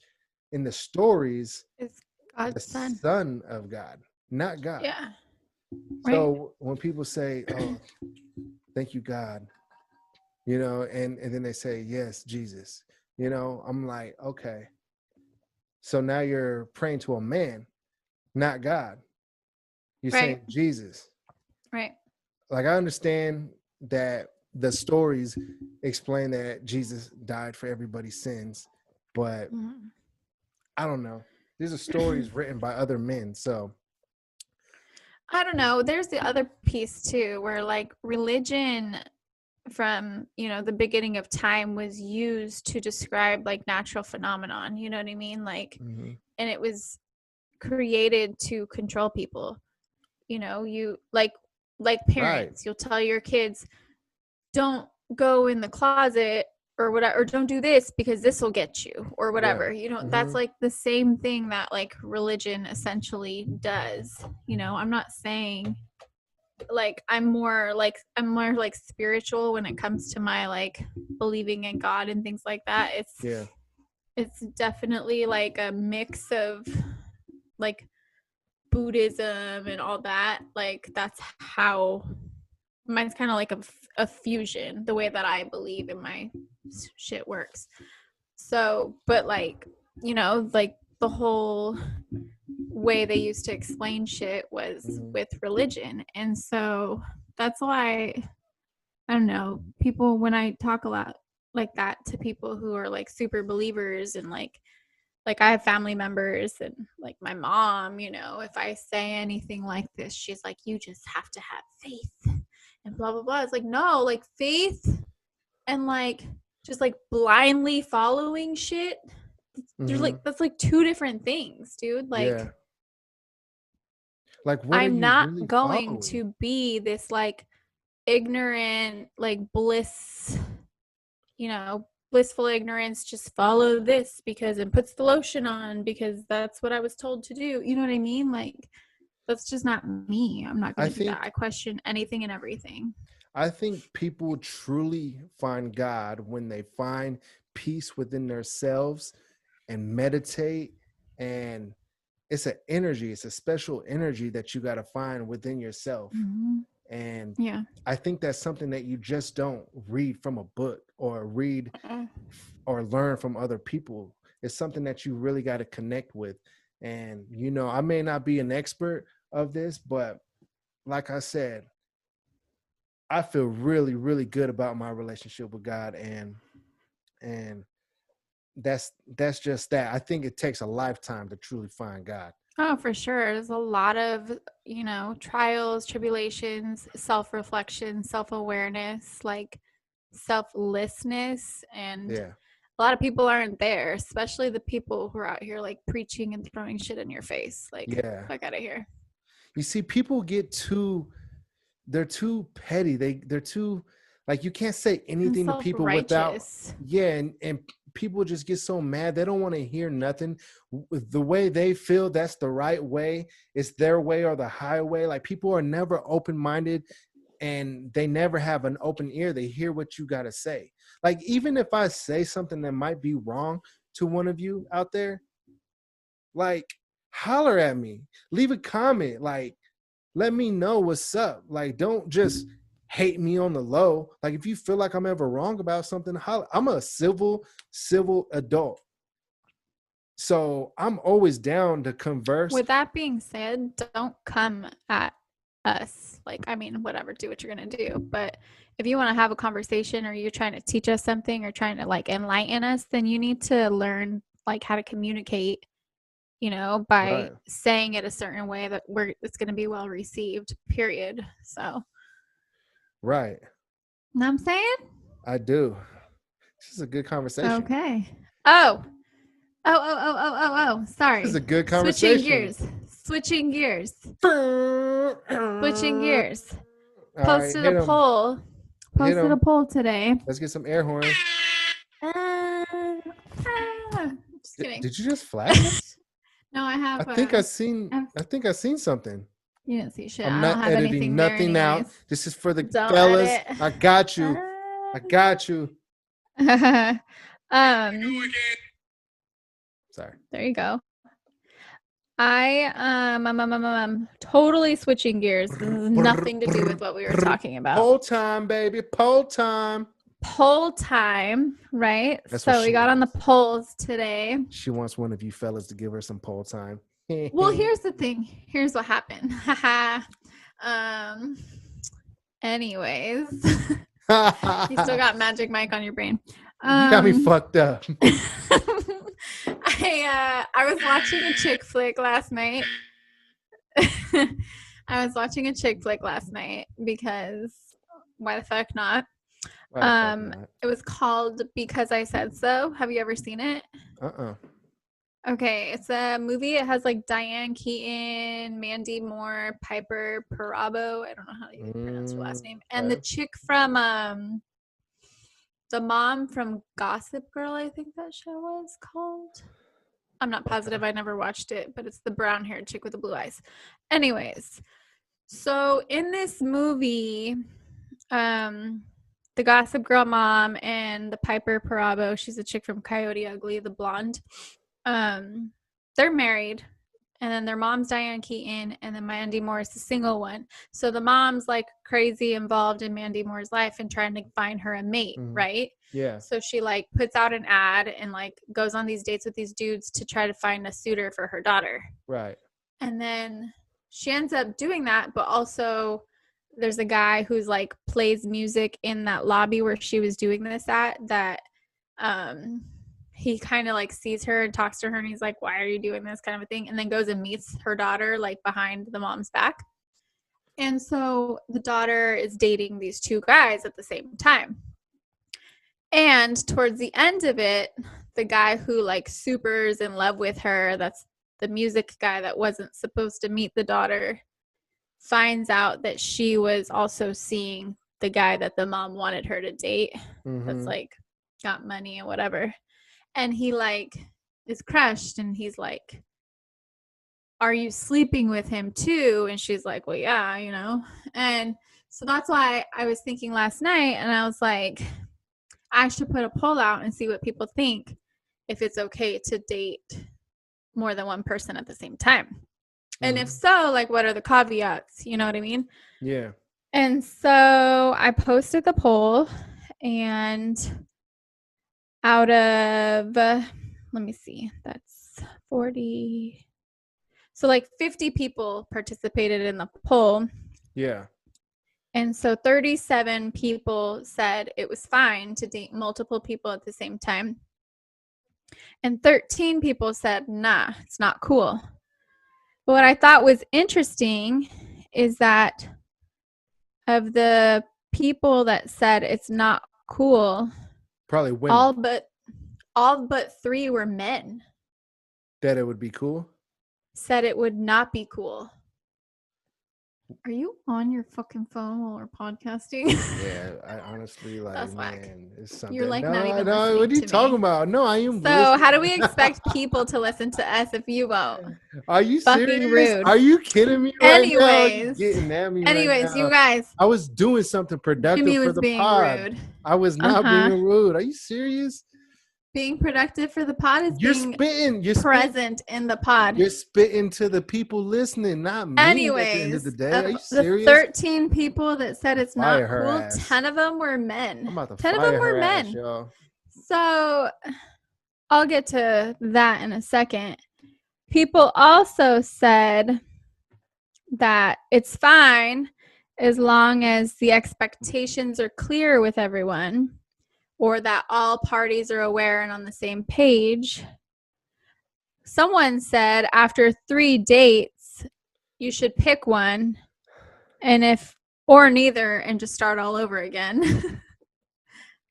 in the stories is God's son of God, not God. Yeah. So when people say, "Oh, thank you, God," and then they say, "Yes, Jesus," I'm like, okay. So now you're praying to a man, not God. You're saying Jesus. Right. Like, I understand that the stories explain that Jesus died for everybody's sins, but I don't know. These are stories written by other men, so I don't know. There's the other piece too, where like religion from the beginning of time was used to describe like natural phenomenon. You know what I mean? Like, and it was created to control people. You like parents, you'll tell your kids, don't go in the closet or whatever, or don't do this because this will get you or whatever. That's like the same thing that like religion essentially does. I'm not saying like I'm more like spiritual when it comes to my like believing in God and things like that. It's definitely like a mix of like Buddhism and all that. Like that's how mine's kind of like a fusion, the way that I believe in my shit works. So, but like, like the whole way they used to explain shit was with religion. And so that's why, I don't know, people, when I talk a lot like that to people who are like super believers and like I have family members and like my mom, if I say anything like this, she's like, you just have to have faith and blah, blah, blah. It's like, no, like faith and like just like blindly following shit. There's like, that's like two different things, dude. Like, like what I'm not really going following? to be this like ignorant, like bliss, blissful ignorance, just follow this because it puts the lotion on because that's what I was told to do. You know what I mean? Like, that's just not me. I'm not going to do that. I question anything and everything. I think people truly find God when they find peace within themselves and meditate. And it's an energy. It's a special energy that you got to find within yourself. And I think that's something that you just don't read from a book or read or learn from other people. It's something that you really got to connect with. And, I may not be an expert of this, but like I said, I feel really, really good about my relationship with God. And that's just that. I think it takes a lifetime to truly find God. Oh, for sure. There's a lot of, trials, tribulations, self-reflection, self-awareness, like selflessness. And a lot of people aren't there, especially the people who are out here like preaching and throwing shit in your face. Like, fuck out of here. You see, people they're too petty. They're too, Like, you can't say anything to people without, Self-righteous. and people just get so mad. They don't want to hear nothing. The way they feel that's the right way. It's their way or the highway. Like, people are never open-minded, and they never have an open ear. They hear what you got to say. Like, even if I say something that might be wrong to one of you out there, like, holler at me, leave a comment, like, let me know what's up. Like, don't just hate me on the low. Like, if you feel like I'm ever wrong about something, holler. I'm a civil adult, so I'm always down to converse. With that being said, don't come at us. Like, I mean, whatever, do what you're going to do. But if you want to have a conversation or you're trying to teach us something or trying to like enlighten us, then you need to learn like how to communicate, by Right. saying it a certain way that it's going to be well received, period. So, Right. know what I'm saying? I do. This is a good conversation. Okay. Oh. Sorry. This is a good conversation. Switching gears. All Posted right, a poll. Posted a poll today. Let's get some air horns. Just kidding. Did you just flash us? No, I have. I think I seen something. You didn't see shit. I'm I not don't have editing anything nothing there out. anyways. This is for the Don't fellas. edit. I got you. I got you. Sorry. There you go. I'm totally switching gears. This has nothing to do with what we were talking about. Poll time, baby. Poll time. Poll time, right? That's what so we she got on the wants. polls today. She wants one of you fellas to give her some poll time. Well, here's the thing. Here's what happened. Anyways, you still got Magic Mike on your brain. You got me fucked up. I was watching a chick flick last night. Because why the fuck not? It was called Because I Said So. Have you ever seen it? Okay, it's a movie. It has like Diane Keaton, Mandy Moore, Piper Perabo. I don't know how you pronounce her last name. And the chick from the mom from Gossip Girl, I think that show was called. I'm not positive. I never watched it, but it's the brown-haired chick with the blue eyes. Anyways, so in this movie, the Gossip Girl mom and the Piper Perabo, she's a chick from Coyote Ugly, the blonde. They're married, and then their mom's Diane Keaton, and then Mandy Moore is the single one. So the mom's like crazy involved in Mandy Moore's life and trying to find her a mate, right? Yeah. So she like puts out an ad and like goes on these dates with these dudes to try to find a suitor for her daughter. Right. And then she ends up doing that, but also there's a guy who's like plays music in that lobby where she was doing this at that he kind of like sees her and talks to her and he's like, why are you doing this kind of a thing? And then goes and meets her daughter like behind the mom's back. And so the daughter is dating these two guys at the same time. And towards the end of it, the guy who like super is in love with her, that's the music guy that wasn't supposed to meet the daughter, finds out that she was also seeing the guy that the mom wanted her to date. That's like got money and whatever. And he like is crushed and he's like, are you sleeping with him too? And she's like, well, yeah, And so that's why I was thinking last night, and I was like, I should put a poll out and see what people think if it's okay to date more than one person at the same time. And if so, like, what are the caveats? You know what I mean? Yeah. And so I posted the poll, and out of, let me see, that's 40. So like 50 people participated in the poll. Yeah. And so 37 people said it was fine to date multiple people at the same time. And 13 people said, nah, it's not cool. But what I thought was interesting is that of the people that said it's not cool, probably women. all but 3 were men. That it would be cool? Said it would not be cool. Are you on your fucking phone while we're podcasting? Yeah, I honestly That's whack. it's something. You're like not No, even no, listening what are you to talking me. about? No, I am So listening. how do we expect people to listen to us if you won't? Are you Fucking serious? rude. Are you kidding me right now? You're Anyways, getting at me right you now. guys, I was doing something productive Jimmy for was the being pod. rude. I was not being Uh-huh. rude. Are you serious? Being productive for the pod is You're being spitting. present in the pod. You're spitting to the people listening, not me. At the end of the Anyways, day, are of you the serious? 13 people that said it's Fire not her cool, ass. 10 of them were men. I'm about to 10 of them fire were her ass, men. y'all. So I'll get to that in a second. People also said that it's fine as long as the expectations are clear with everyone or that all parties are aware and on the same page. Someone said after 3 dates, you should pick one or neither and just start all over again.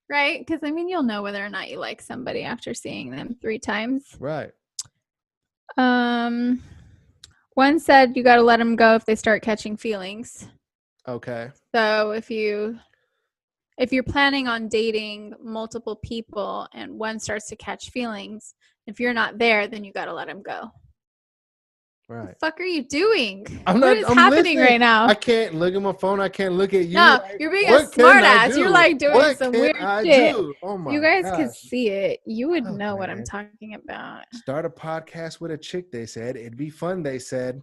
Right? Because I mean, you'll know whether or not you like somebody after seeing them 3 times. Right. One said you got to let them go if they start catching feelings. Okay. So if you're planning on dating multiple people and one starts to catch feelings, if you're not there, then you got to let them go. Right. What the fuck are you doing? I'm What is happening listening. right now? I can't look at my phone. I can't look at you. No, Like, you're being a what can smart I ass. do? You're like doing What some can weird I shit. do? Oh my You guys gosh. could see it. You would Oh, know what I'm man. talking about. Start a podcast with a chick, they said. It'd be fun, they said.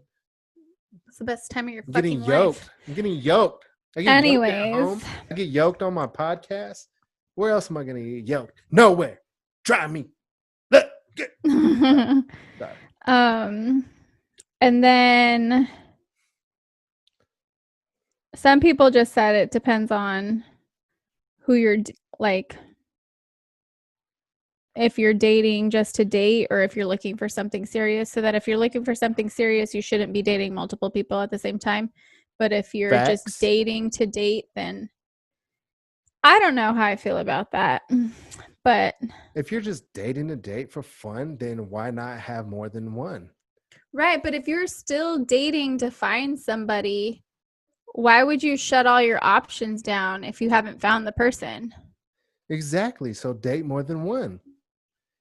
It's the best time of your I'm getting fucking yoked. life. I'm getting yoked. I get yoked at Anyways. home. I get yoked on my podcast. Where else am I going to get yoked? Nowhere. Try me. Look. Get. Sorry. And then some people just said it depends on who you're like, if you're dating just to date or if you're looking for something serious. So that if you're looking for something serious, you shouldn't be dating multiple people at the same time. But if you're just dating to date, then I don't know how I feel about that. But if you're just dating to date for fun, then why not have more than one? Right. But if you're still dating to find somebody, why would you shut all your options down if you haven't found the person? Exactly. So date more than one.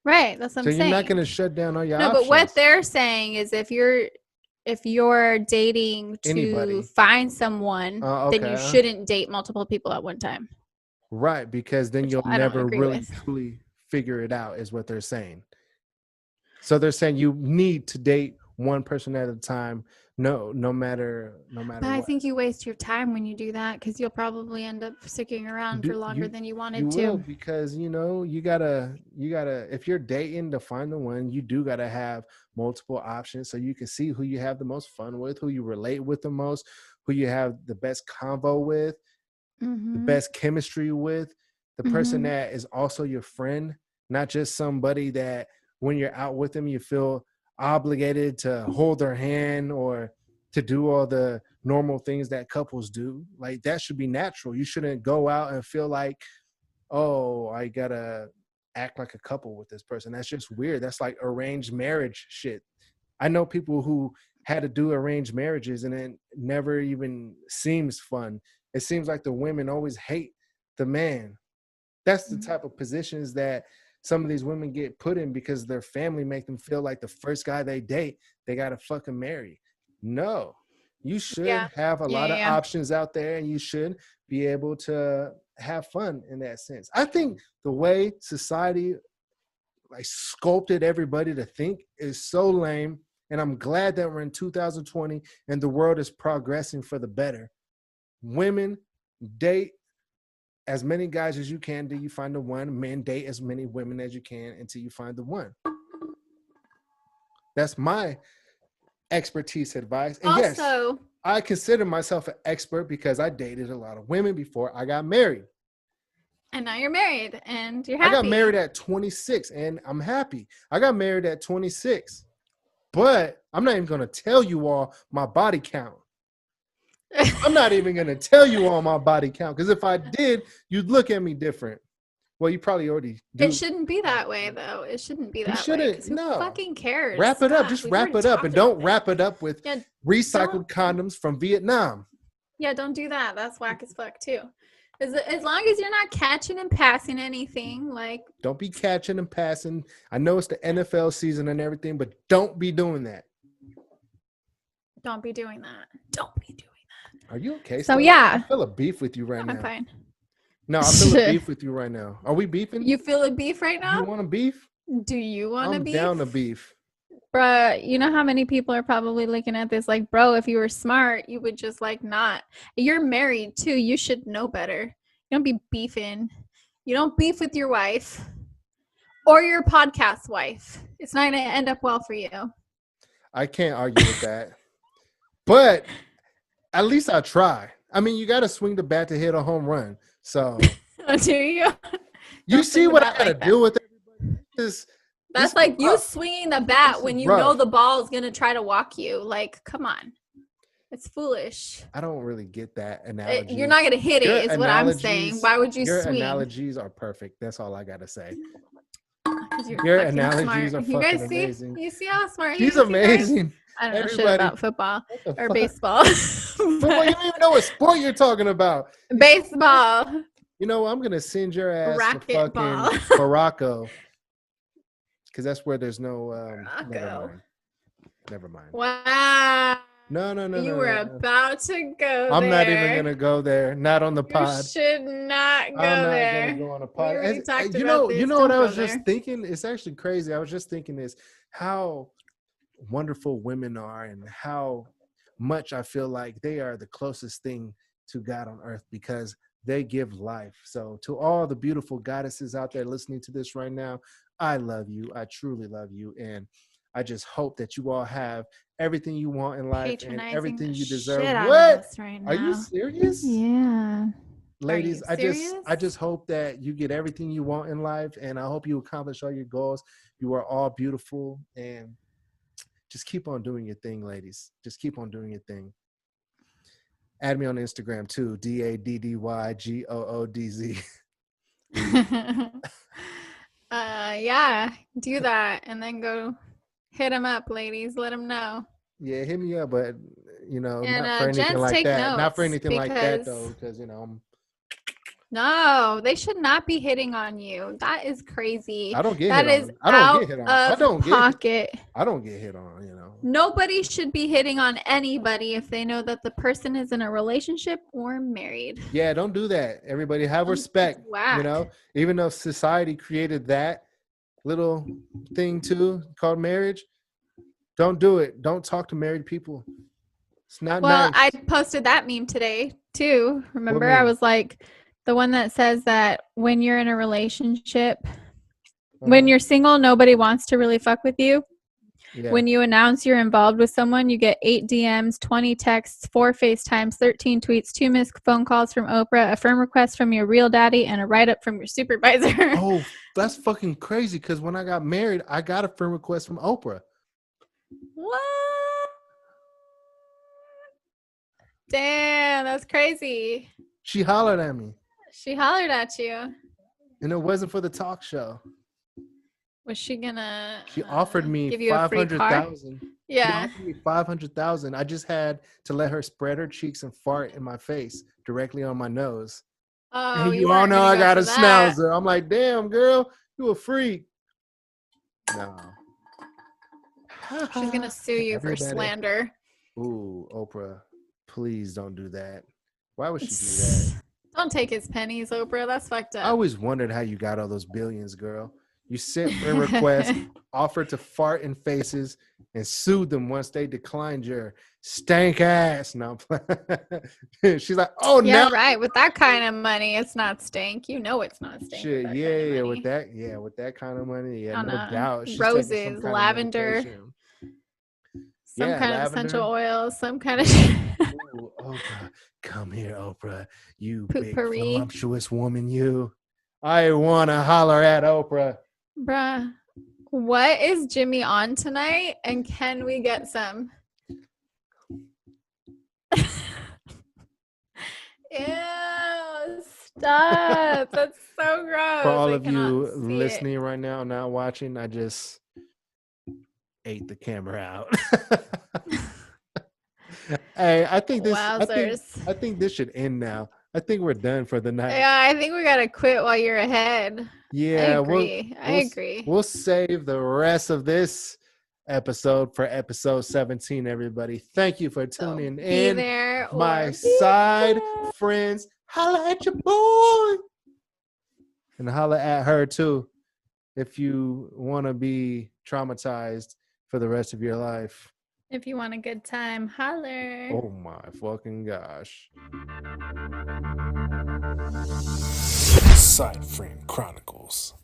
Right. That's what I'm saying. So you're not going to shut down all your options. No, but what they're saying is if you're dating to find someone, then you shouldn't date multiple people at one time. Right. Because then you'll never really truly figure it out is what they're saying. So they're saying you need to date one person at a time. No matter But I think you waste your time when you do that because you'll probably end up sticking around for longer than you wanted to. You will, because you gotta if you're dating to find the one, you do gotta have multiple options so you can see who you have the most fun with, who you relate with the most, who you have the best convo with, the best chemistry with, the person that is also your friend, not just somebody that when you're out with them you feel obligated to hold their hand or to do all the normal things that couples do. Like that should be natural. You shouldn't go out and feel like, oh, I gotta act like a couple with this person. That's just weird. That's like arranged marriage shit. I know people who had to do arranged marriages and it never even seems fun. It seems like the women always hate the man. That's the type of positions that some of these women get put in because their family make them feel like the first guy they date, they got to fucking marry. No, you should have a lot of options out there and you should be able to have fun in that sense. I think the way society like sculpted everybody to think is so lame. And I'm glad that we're in 2020 and the world is progressing for the better. Women date as many guys as you can until you find the one. Men date as many women as you can until you find the one. That's my expertise advice. And yes, I consider myself an expert because I dated a lot of women before I got married. And now you're married and you're happy. I got married at 26 and I'm happy. I got married at 26. But I'm not even going to tell you all my body count. I'm not even going to tell you all my body count because if I did, you'd look at me different. Well, you probably already do. It shouldn't be that way, though. It shouldn't be You that way. shouldn't. 'Cause who No. fucking cares? Wrap it up. God, Just we've wrap already it up, and talked about don't wrap it up with Yeah, recycled condoms from Vietnam. Yeah, don't do that. That's whack as fuck too. As long as you're not catching and passing anything, like Don't be catching and passing. I know it's the NFL season and everything, but don't be doing that. don't be doing that. Don't be doing that. Are you okay? So Stella? yeah, I feel a beef with you right now. I'm fine. No, I feel a beef with you right now. Are we beefing? You feel a beef right now? You want to beef? Do you want to I'm beef? down to beef. Bruh, you know how many people are probably looking at this like, bro, if you were smart, you would just like not. You're married too. You should know better. You don't be beefing. You don't beef with your wife or your podcast wife. It's not going to end up well for you. I can't argue with that. But at least I try. I mean, you got to swing the bat to hit a home run. So Do you? you see what I got to like do with everybody? That's like you swinging the bat when you know the ball is going to try to walk you. Like, come on. It's foolish. I don't really get that analogy. You're not going to hit it, is what I'm saying. Why would you swing? Your analogies are perfect. That's all I got to say. Your analogies smart. are You fucking guys see? amazing. You see how smart He's amazing. I don't know shit about football or baseball. Football, you don't even know what sport you're talking about. Baseball. You know, I'm going to send your ass to fucking Racquetball. Morocco. Because that's where there's no never mind. Wow. No. You were about to go I'm there. not even going to go there. Not on the pod. You should not go I'm not there. going to go on a pod. We already talked you about know, this. you know what I Don't was go just there. thinking? It's actually crazy. I was just thinking this, how wonderful women are and how much I feel like they are the closest thing to God on earth because they give life. So to all the beautiful goddesses out there listening to this right now, I love you. I truly love you. And I just hope that you all have everything you want in life and everything you deserve. What? Right Are you serious? Yeah. Ladies, Are you serious? I just hope that you get everything you want in life, and I hope you accomplish all your goals. You are all beautiful, and just keep on doing your thing, ladies. Just keep on doing your thing. Add me on Instagram too, DADDYGOODZ. Yeah, do that and then go hit them up, ladies. Let them know. Yeah, hit me up, but you know, And, not for anything like that. Not for notes anything like that though, because you know, no, they should not be hitting on you. That is crazy. I don't get that hit is on. I don't get hit on. I don't pocket. I don't get hit on, you know. Nobody should be hitting on anybody if they know that the person is in a relationship or married. Yeah, don't do that. Everybody have respect. You know, even though society created that little thing too called marriage, don't do it. Don't talk to married people. It's not well, nice. I posted that meme today too. Remember, I was like, the one that says that when you're in a relationship, when you're single, nobody wants to really fuck with you. Yeah. When you announce you're involved with someone, you get 8 DMs, 20 texts, 4 FaceTimes, 13 tweets, 2 missed phone calls from Oprah, a firm request from your real daddy, and a write-up from your supervisor. Oh, that's fucking crazy, because when I got married, I got a firm request from Oprah. What? Damn, that's crazy. She hollered at me. She hollered at you. And it wasn't for the talk show. Was she gonna? She offered me $500,000. Yeah. She offered me $500,000. I just had to let her spread her cheeks and fart in my face directly on my nose. Oh, and you all know I got a schnauzer. I'm like, damn, girl, you a freak. No. She's gonna sue you for slander. Ooh, Oprah, please don't do that. Why would she do that? Don't take his pennies, Oprah. That's fucked up. I always wondered how you got all those billions, girl. You sent a request, offered to fart in faces, and sued them once they declined your stank ass. No, she's like, oh, yeah, now. Right. With that kind of money, it's not stank. You know it's not stank. Shit, yeah, with that kind of money, yeah, no doubt. She's roses, lavender, some kind of essential oil, some kind of. Ooh, Oprah, come here, Oprah. You big voluptuous woman, you. I want to holler at Oprah. Bruh, what is Jimmy on tonight? And can we get some? Ew, Stop. That's so gross. For all I of cannot you see it. listening right now, not watching, I just ate the camera out. Hey, I think this should end now. I think we're done for the night. Yeah, I think we gotta quit while you're ahead. Yeah, I agree. We'll save the rest of this episode for episode 17, everybody. Thank you for So tuning be in. there or My be side there. friends, holla at your boy. And holla at her too if you want to be traumatized for the rest of your life. If you want a good time, holler. Oh my fucking gosh. Side Friend Chronicles.